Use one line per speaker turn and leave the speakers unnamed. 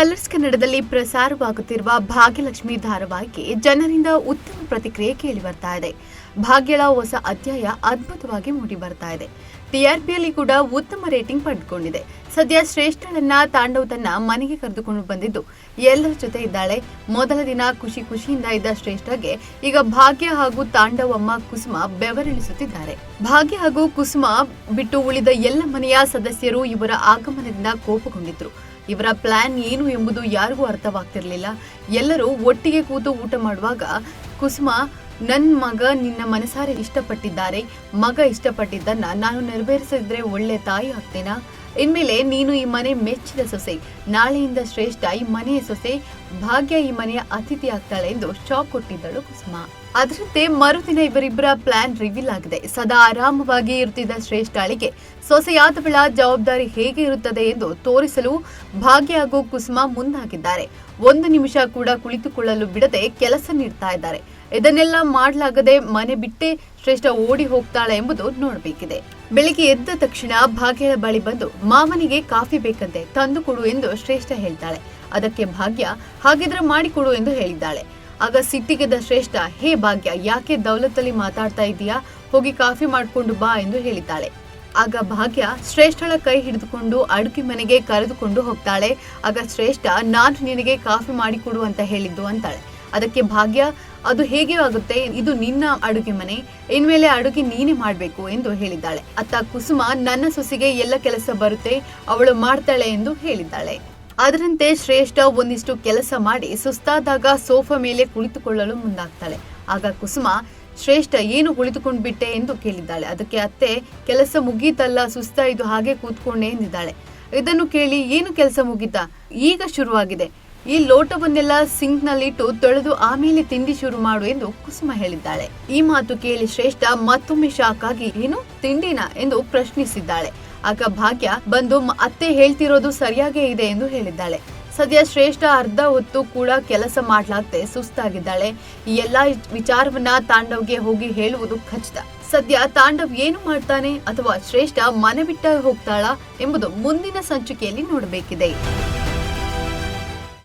Colours ಕನ್ನಡದಲ್ಲಿ ಪ್ರಸಾರವಾಗುತ್ತಿರುವ ಭಾಗ್ಯಲಕ್ಷ್ಮಿ ಧಾರಾವಾಹಿಗೆ ಜನರಿಂದ ಉತ್ತಮ ಪ್ರತಿಕ್ರಿಯೆ ಕೇಳಿ ಬರ್ತಾ ಇದೆ. ಭಾಗ್ಯಳ ಹೊಸ ಅಧ್ಯಾಯ ಅದ್ಭುತವಾಗಿ ಮೂಡಿ ಬರ್ತಾ ಇದೆ. ಟಿಆರ್ಪಿಯಲ್ಲಿ ಕೂಡ ಉತ್ತಮ ರೇಟಿಂಗ್ ಪಡೆದುಕೊಂಡಿದೆ. ಸದ್ಯ ಶ್ರೇಷ್ಠಳನ್ನ ತಾಂಡವ್ ತನ್ನ ಮನೆಗೆ ಕರೆದುಕೊಂಡು ಬಂದಿದ್ದು ಎಲ್ಲರ ಜೊತೆ ಇದ್ದಾಳೆ. ಮೊದಲ ದಿನ ಖುಷಿಯಿಂದ ಇದ್ದ ಶ್ರೇಷ್ಠಗೆ ಈಗ ಭಾಗ್ಯ ಹಾಗೂ ತಾಂಡವ್ ಅಮ್ಮ ಕುಸುಮ ಬೆವರಿಳಿಸುತ್ತಿದ್ದಾರೆ. ಭಾಗ್ಯ ಹಾಗೂ ಕುಸುಮ ಬಿಟ್ಟು ಉಳಿದ ಎಲ್ಲ ಮನೆಯ ಸದಸ್ಯರು ಇವರ ಆಗಮನದಿಂದ ಕೋಪಗೊಂಡಿದ್ರು. ಇವರ ಪ್ಲಾನ್ ಏನು ಎಂಬುದು ಯಾರಿಗೂ ಅರ್ಥವಾಗ್ತಿರ್ಲಿಲ್ಲ. ಎಲ್ಲರೂ ಒಟ್ಟಿಗೆ ಕೂತು ಊಟ ಮಾಡುವಾಗ ಕುಸುಮ, ನನ್ ಮಗ ನಿನ್ನ ಮನಸಾರೆ ಇಷ್ಟಪಟ್ಟಿದ್ದಾರೆ, ಮಗ ಇಷ್ಟಪಟ್ಟಿದ್ದನ್ನ ನಾನು ನೆರವೇರಿಸಿದ್ರೆ ಒಳ್ಳೆ ತಾಯಿ ಆಗ್ತೇನಾ? ಇನ್ಮೇಲೆ ನೀನು ಈ ಮನೆ ಮೆಚ್ಚಿದ ಸೊಸೆ, ನಾಳೆಯಿಂದ ಶ್ರೇಷ್ಠ ಈ ಮನೆಯ ಸೊಸೆ, ಭಾಗ್ಯ ಈ ಮನೆಯ ಅತಿಥಿ ಆಗ್ತಾಳೆ ಎಂದು ಶಾಕ್ ಕೊಟ್ಟಿದ್ದಳು ಕುಸುಮ. ಅದರಂತೆ ಮರುದಿನ ಇವರಿಬ್ಬರ ಪ್ಲಾನ್ ರಿವೀಲ್ ಆಗಿದೆ. ಸದಾ ಆರಾಮವಾಗಿ ಇರುತ್ತಿದ್ದ ಶ್ರೇಷ್ಠಳಿಗೆ ಸೊಸೆಯಾದವಳ ಜವಾಬ್ದಾರಿ ಹೇಗೆ ಇರುತ್ತದೆ ಎಂದು ತೋರಿಸಲು ಭಾಗ್ಯ ಹಾಗೂ ಕುಸುಮ ಮುಂದಾಗಿದ್ದಾರೆ. ಒಂದು ನಿಮಿಷ ಕೂಡ ಕುಳಿತುಕೊಳ್ಳಲು ಬಿಡದೆ ಕೆಲಸ ನೀಡ್ತಾ ಇದ್ದಾರೆ. ಇದನ್ನೆಲ್ಲ ಮಾಡಲಾಗದೆ ಮನೆ ಬಿಟ್ಟೆ ಶ್ರೇಷ್ಠ ಓಡಿ ಹೋಗ್ತಾಳೆ ಎಂಬುದು ನೋಡಬೇಕಿದೆ. ಬೆಳಿಗ್ಗೆ ಎದ್ದ ತಕ್ಷಣ ಭಾಗ್ಯಳ ಬಳಿ ಬಂದು ಮಾವನಿಗೆ ಕಾಫಿ ಬೇಕಂತೆ, ತಂದು ಕೊಡು ಎಂದು ಶ್ರೇಷ್ಠ ಹೇಳ್ತಾಳೆ. ಅದಕ್ಕೆ ಭಾಗ್ಯ, ಹಾಗಿದ್ರೆ ಮಾಡಿಕೊಡು ಎಂದು ಹೇಳಿದ್ದಾಳೆ. ಆಗ ಸಿಟ್ಟಿಗೆದ್ದ ಶ್ರೇಷ್ಠ, ಹೇ ಭಾಗ್ಯ, ಯಾಕೆ ದೌಲತ್ತಲ್ಲಿ ಮಾತಾಡ್ತಾ ಇದೀಯಾ? ಹೋಗಿ ಕಾಫಿ ಮಾಡ್ಕೊಂಡು ಬಾ ಎಂದು ಹೇಳಿದ್ದಾಳೆ. ಆಗ ಭಾಗ್ಯ ಶ್ರೇಷ್ಠಳ ಕೈ ಹಿಡಿದುಕೊಂಡು ಅಡುಗೆ ಮನೆಗೆ ಕರೆದುಕೊಂಡು ಹೋಗ್ತಾಳೆ. ಆಗ ಶ್ರೇಷ್ಠ, ನಾನು ನಿನಗೆ ಕಾಫಿ ಮಾಡಿಕೊಡು ಅಂತ ಹೇಳಿದ್ದು ಅಂತಾಳೆ. ಅದಕ್ಕೆ ಭಾಗ್ಯ, ಅದು ಹೇಗೆ ಆಗುತ್ತೆ, ಇದು ನಿನ್ನ ಅಡುಗೆ ಮನೆ, ಇನ್ಮೇಲೆ ಅಡುಗೆ ನೀನೇ ಮಾಡಬೇಕು ಎಂದು ಹೇಳಿದ್ದಾಳೆ. ಅತ್ತ ಕುಸುಮ, ನನ್ನ ಸೊಸೆಗೆ ಎಲ್ಲ ಕೆಲಸ ಬರುತ್ತೆ, ಅವಳು ಮಾಡ್ತಾಳೆ ಎಂದು ಹೇಳಿದ್ದಾಳೆ. ಅದರಂತೆ ಶ್ರೇಷ್ಠ ಒಂದಿಷ್ಟು ಕೆಲಸ ಮಾಡಿ ಸುಸ್ತಾದಾಗ ಸೋಫಾ ಮೇಲೆ ಕುಳಿತುಕೊಳ್ಳಲು ಮುಂದಾಗ್ತಾಳೆ. ಆಗ ಕುಸುಮ, ಶ್ರೇಷ್ಠ, ಏನು ಕುಳಿತುಕೊಂಡು ಬಿಟ್ಟೆ ಎಂದು ಕೇಳಿದ್ದಾಳೆ. ಅದಕ್ಕೆ ಅತ್ತೆ, ಕೆಲಸ ಮುಗೀತಲ್ಲ, ಸುಸ್ತಾಯಿತು, ಹಾಗೆ ಕೂತ್ಕೊಂಡೆ ಎಂದಿದ್ದಾಳೆ. ಇದನ್ನು ಕೇಳಿ, ಏನು ಕೆಲಸ ಮುಗೀತಾ? ಈಗ ಶುರುವಾಗಿದೆ. ಈ ಲೋಟವನ್ನೆಲ್ಲ ಸಿಂಕ್ ನಲ್ಲಿಟ್ಟು ತೊಳೆದು ಆಮೇಲೆ ತಿಂಡಿ ಶುರು ಮಾಡು ಎಂದು ಕುಸುಮ ಹೇಳಿದ್ದಾಳೆ. ಈ ಮಾತು ಕೇಳಿ ಶ್ರೇಷ್ಠ ಮತ್ತೊಮ್ಮೆ ಶಾಕ್ ಆಗಿ, ಏನು ತಿಂಡಿನ ಎಂದು ಪ್ರಶ್ನಿಸಿದ್ದಾಳೆ. ಆಗ ಭಾಗ್ಯ ಬಂದು, ಅತ್ತೆ ಹೇಳ್ತಿರೋದು ಸರಿಯಾಗೇ ಇದೆ ಎಂದು ಹೇಳಿದ್ದಾಳೆ. ಸದ್ಯ ಶ್ರೇಷ್ಠ ಅರ್ಧ ಹೊತ್ತು ಕೂಡ ಕೆಲಸ ಮಾಡ್ಲಾಗ್ದೆ ಸುಸ್ತಾಗಿದ್ದಾಳೆ. ಈ ಎಲ್ಲಾ ವಿಚಾರವನ್ನ ತಾಂಡವ್ಗೆ ಹೋಗಿ ಹೇಳುವುದು ಖಚಿತ. ಸದ್ಯ ತಾಂಡವ್ ಏನು ಮಾಡ್ತಾನೆ ಅಥವಾ ಶ್ರೇಷ್ಠ ಮನೆ ಬಿಟ್ಟ ಹೋಗ್ತಾಳಾ ಎಂಬುದು ಮುಂದಿನ ಸಂಚಿಕೆಯಲ್ಲಿ ನೋಡಬೇಕಿದೆ.